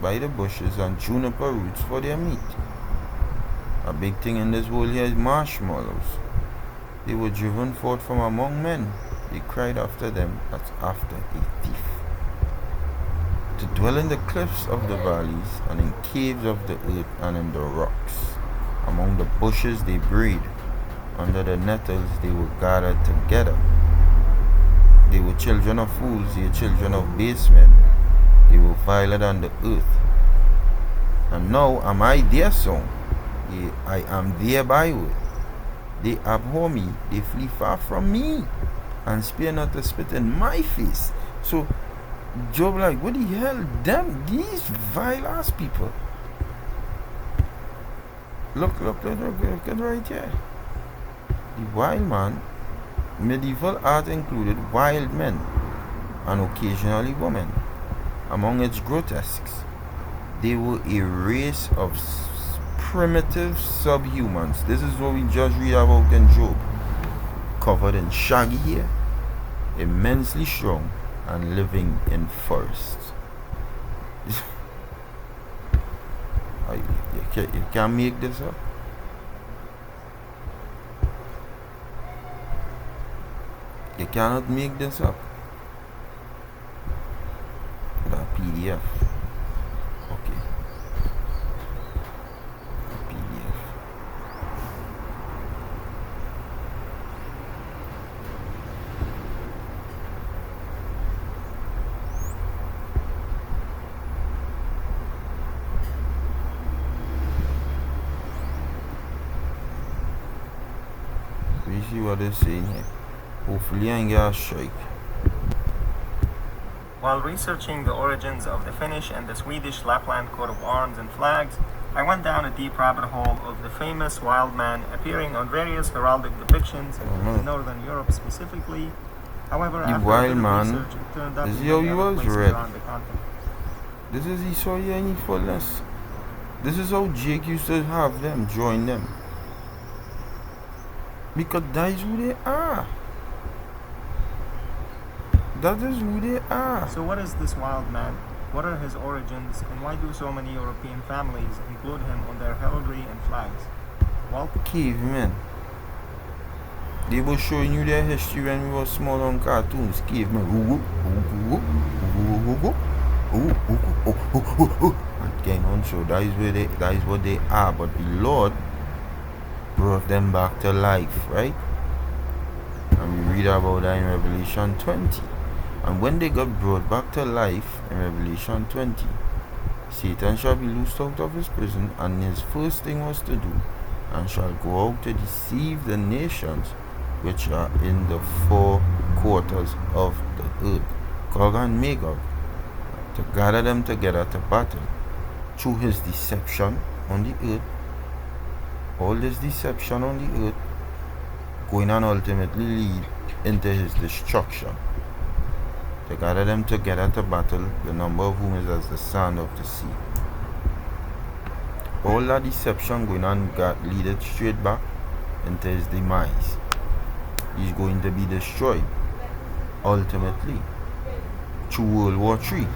by the bushes and juniper roots for their meat. A big thing in this world here is marshmallows. They were driven forth from among men. They cried after them as after a thief. To dwell in the cliffs of the valleys, and in caves of the earth, and in the rocks. Among the bushes they breed. Under the nettles they were gathered together. They were children of fools, they were children of base men. They were viler than the earth. And now am I their son, yea, I am their byword. They abhor me, they flee far from me, and spare not to spit in my face. So Job like, what the hell? These vile ass people. Look right here. The wild man. Medieval art included wild men and occasionally women among its grotesques. They were a race of primitive subhumans. This is what we just read about in Job. Covered in shaggy hair, immensely strong, and living in forests. You can't make this up. You cannot make this up. That PDF. Okay. PDF. You see what they're saying here? Hopefully I get a strike. While researching the origins of the Finnish and the Swedish Lapland coat of arms and flags, I went down a deep rabbit hole of the famous wild man appearing on various heraldic depictions in Northern Europe specifically. However, after wild man, research, it turned out is to he be how he other was places red? around the continent. This is Esau here in fullness. This is how Jake used to have them join them. Because that is who they are. That is who they are. So what is this wild man? What are his origins, and why do so many European families include him on their heraldry and flags? Well, cavemen. They were showing you their history when we were small on cartoons. Cavemen. Again on show. That is what they are. But the Lord brought them back to life, right? And we read about that in Revelation 20. And when they got brought back to life in Revelation 20, Satan shall be loosed out of his prison, and his first thing was to do, and shall go out to deceive the nations which are in the four quarters of the earth, Gog and Magog, to gather them together to battle, through his deception on the earth. All this deception on the earth going and ultimately lead into his destruction. to gather them together to battle, the number of whom is as the sand of the sea. All that deception going on leadeth straight back into his demise. He's going to be destroyed ultimately through World War III.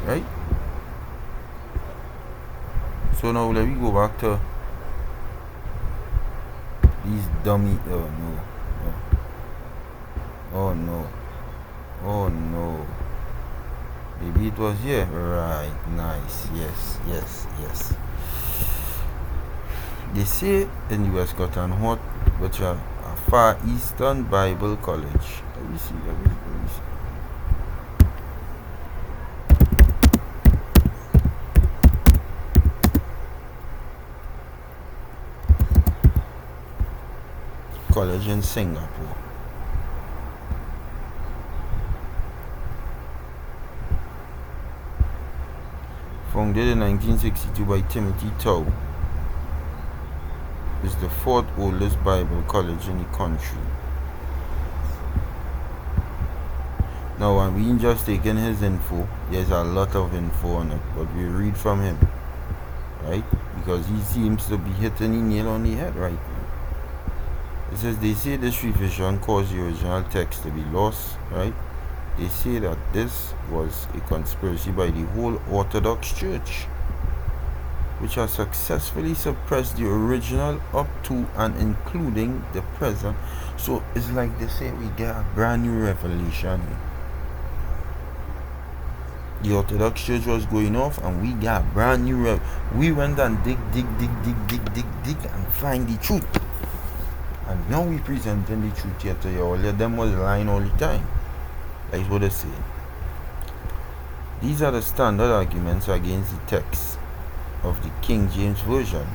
Right? So now let me go back to these dummy. Oh no. Maybe it was here. Right, nice. Yes. They say in Westcott and Hort, which are a Far Eastern Bible College. Let me see. College in Singapore. Founded in 1962 by Timothy Tow, is the fourth oldest Bible college in the country. Now, when we just taking his info, there's a lot of info on it, but we read from him, right? Because he seems to be hitting the nail on the head right now. It says, they say this revision caused the original text to be lost, right? They say that this was a conspiracy by the whole Orthodox Church, which has successfully suppressed the original up to and including the present. So it's like they say we get a brand new revelation. The Orthodox Church was going off and we got a brand new we went and dig and find the truth. And now we presenting the truth here to you. All of them was lying all the time. That's what they say. These are the standard arguments against the text of the King James Version.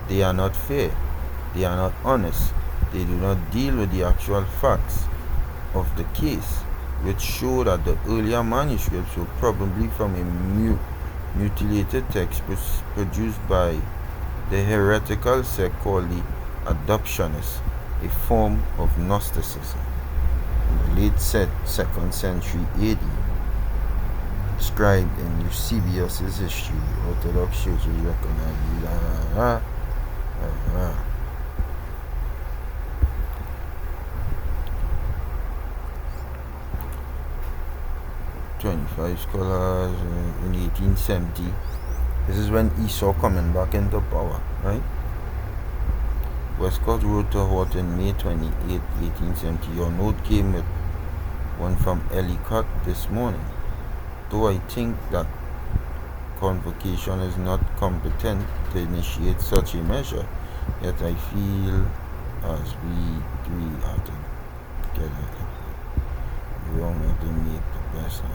They are not fair. They are not honest. They do not deal with the actual facts of the case, which show that the earlier manuscripts were probably from a mutilated text produced by the heretical sect called the Adoptionists, a form of Gnosticism. In the late 2nd century AD, described in Eusebius' history, the Orthodox Church is recognized. 25 scholars in 1870. This is when Esau coming back into power, right? Westcott wrote to Hort in May 28, 1870. Your note came with one from Ellicott this morning. Though I think that convocation is not competent to initiate such a measure, yet I feel as we three are together wrong to make the best of it.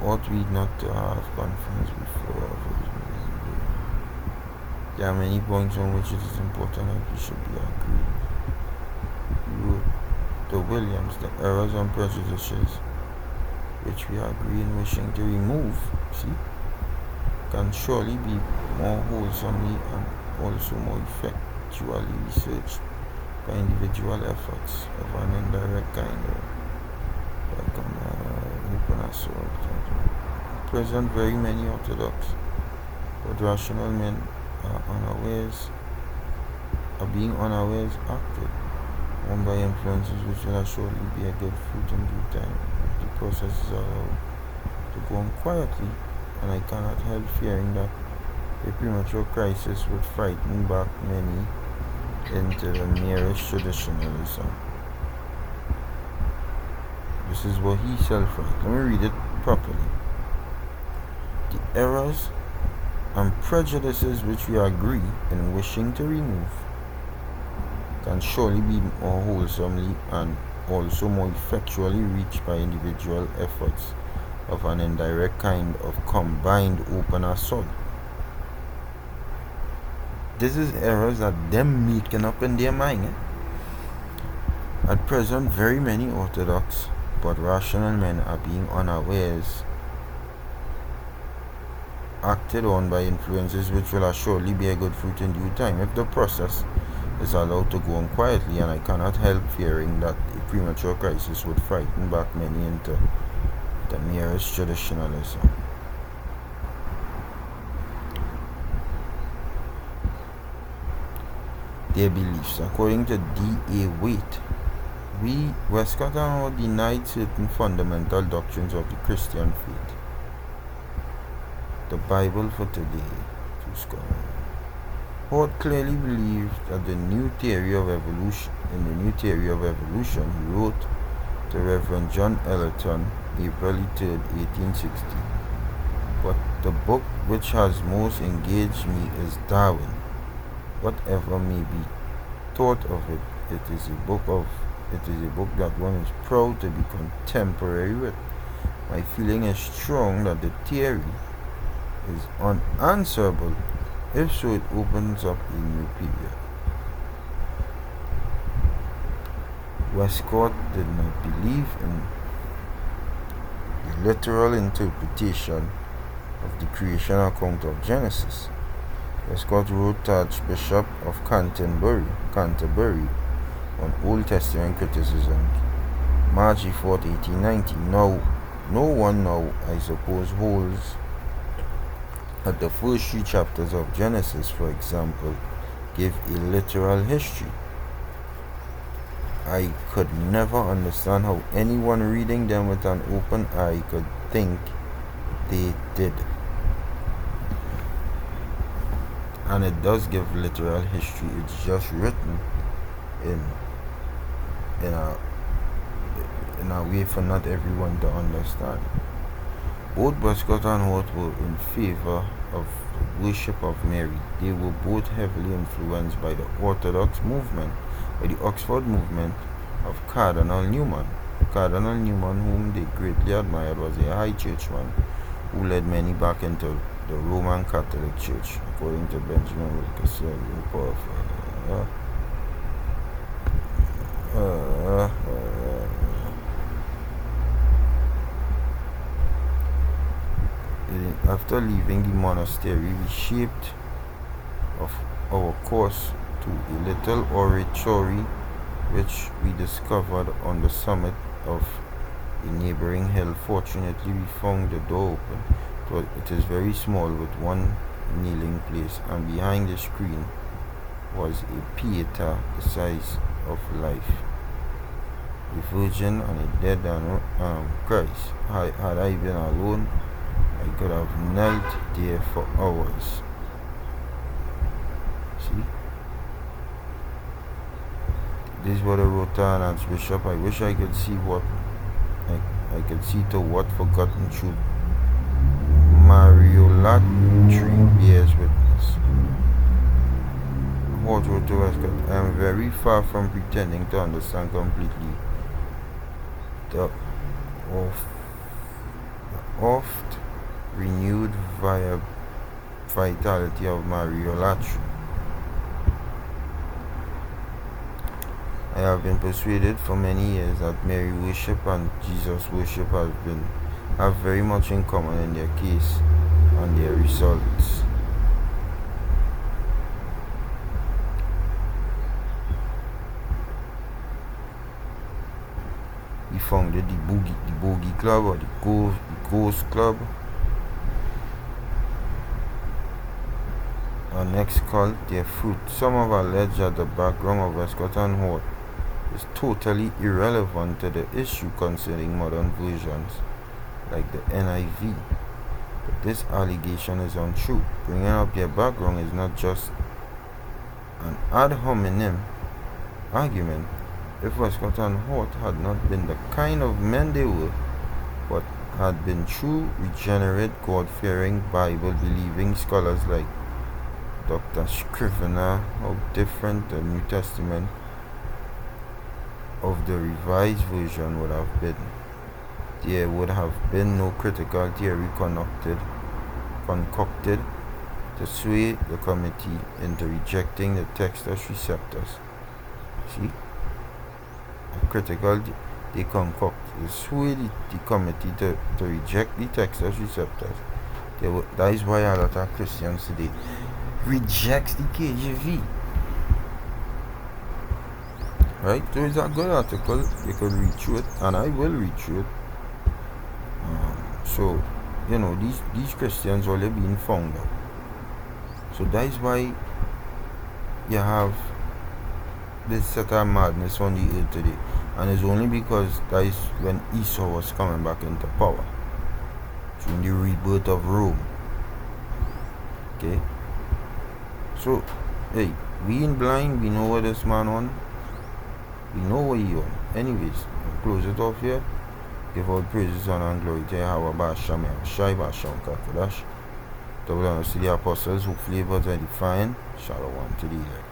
Ought we not to have conference before? There are many points on which it is important that we should be agreed. The Williams, the errors and prejudices which we agree in wishing to remove, can surely be more wholesomely and also more effectually researched by individual efforts of an indirect kind, like open assault. At present, very many Orthodox but rational men are being unawares acted on by influences which will surely be a good fruit in due time. The process is allowed to go on quietly, and I cannot help fearing that a premature crisis would frighten back many into the nearest traditionalism. This is what he self-writes. Let me read it properly. The errors and prejudices which we agree in wishing to remove can surely be more wholesomely and also more effectually reached by individual efforts of an indirect kind of combined open assault. This is errors that them making up in their mind. At present, very many Orthodox but rational men are being unawares acted on by influences which will assuredly bear good fruit in due time. If the process is allowed to go on quietly, and I cannot help fearing that a premature crisis would frighten back many into the merest traditionalism. Their beliefs. According to D.A. Waite, Westcott and Hort denied certain fundamental doctrines of the Christian faith. The Bible for today. Hort clearly believed that in the new theory of evolution, he wrote to Reverend John Ellerton, April 3, 1860. But the book which has most engaged me is Darwin. Whatever may be thought of it, it is a book that one is proud to be contemporary with. My feeling is strong that the theory is unanswerable. If so, it opens up a new period. Westcott did not believe in the literal interpretation of the creation account of Genesis. Westcott wrote to Archbishop of Canterbury on Old Testament criticism, March 4, 1890. Now, no one now, I suppose, holds that the first 3 chapters of Genesis, for example, give a literal history. I could never understand how anyone reading them with an open eye could think they did. And it does give literal history. It's just written in a way for not everyone to understand. Both Westcott and Hort were in favor of the worship of Mary. They were both heavily influenced by the Orthodox movement, by the Oxford movement of Cardinal Newman. Cardinal Newman, whom they greatly admired, was a high churchman who led many back into the Roman Catholic Church, according to Benjamin Wilkinson. After leaving the monastery, we shaped of our course to a little oratory which we discovered on the summit of a neighboring hill. Fortunately, we found the door open. It is very small, with one kneeling place, and behind the screen was a pieta the size of life, a virgin and a dead and Christ. Had I been alone, I could have knelt there for hours. See? This is what I wrote to an Archbishop. I wish I could see what I could see to what forgotten truth Mariolatry bears witness. Hort wrote to Westcott, I am very far from pretending to understand completely the oft renewed vitality of Mariolatry. I have been persuaded for many years that Mary worship and Jesus worship have very much in common in their case and their results. We founded the Bogey Club, or the Ghost Club. Our next cult, Their Fruit. Some have alleged that the background of Westcott and Hort is totally irrelevant to the issue concerning modern versions like the NIV. But this allegation is untrue. Bringing up their background is not just an ad hominem argument. If Westcott and Hort had not been the kind of men they were, but had been true, regenerate, God-fearing, Bible-believing scholars like Dr. Scrivener, how different the New Testament of the Revised Version would have been. There would have been no critical theory concocted to sway the committee into rejecting the text as receptors. See? They concoct, they sway the committee to reject the text as receptors. That is why a lot of Christians today rejects the KJV. Right? So it's a good article. You could read through it, and I will read through it. So, these Christians only being found out. So that is why you have this set of madness on the earth today. And it's only because that is when Esau was coming back into power. During the rebirth of Rome. Okay? So, hey, we ain't blind, we know what this man on. We know what he on. Anyways, I'll close it off here. Give all praises, honor, and glory to Yahweh, Basham, Shai, Basham, Kakadash. Double honor to the apostles who flavors are defiant. Shalom to the elect.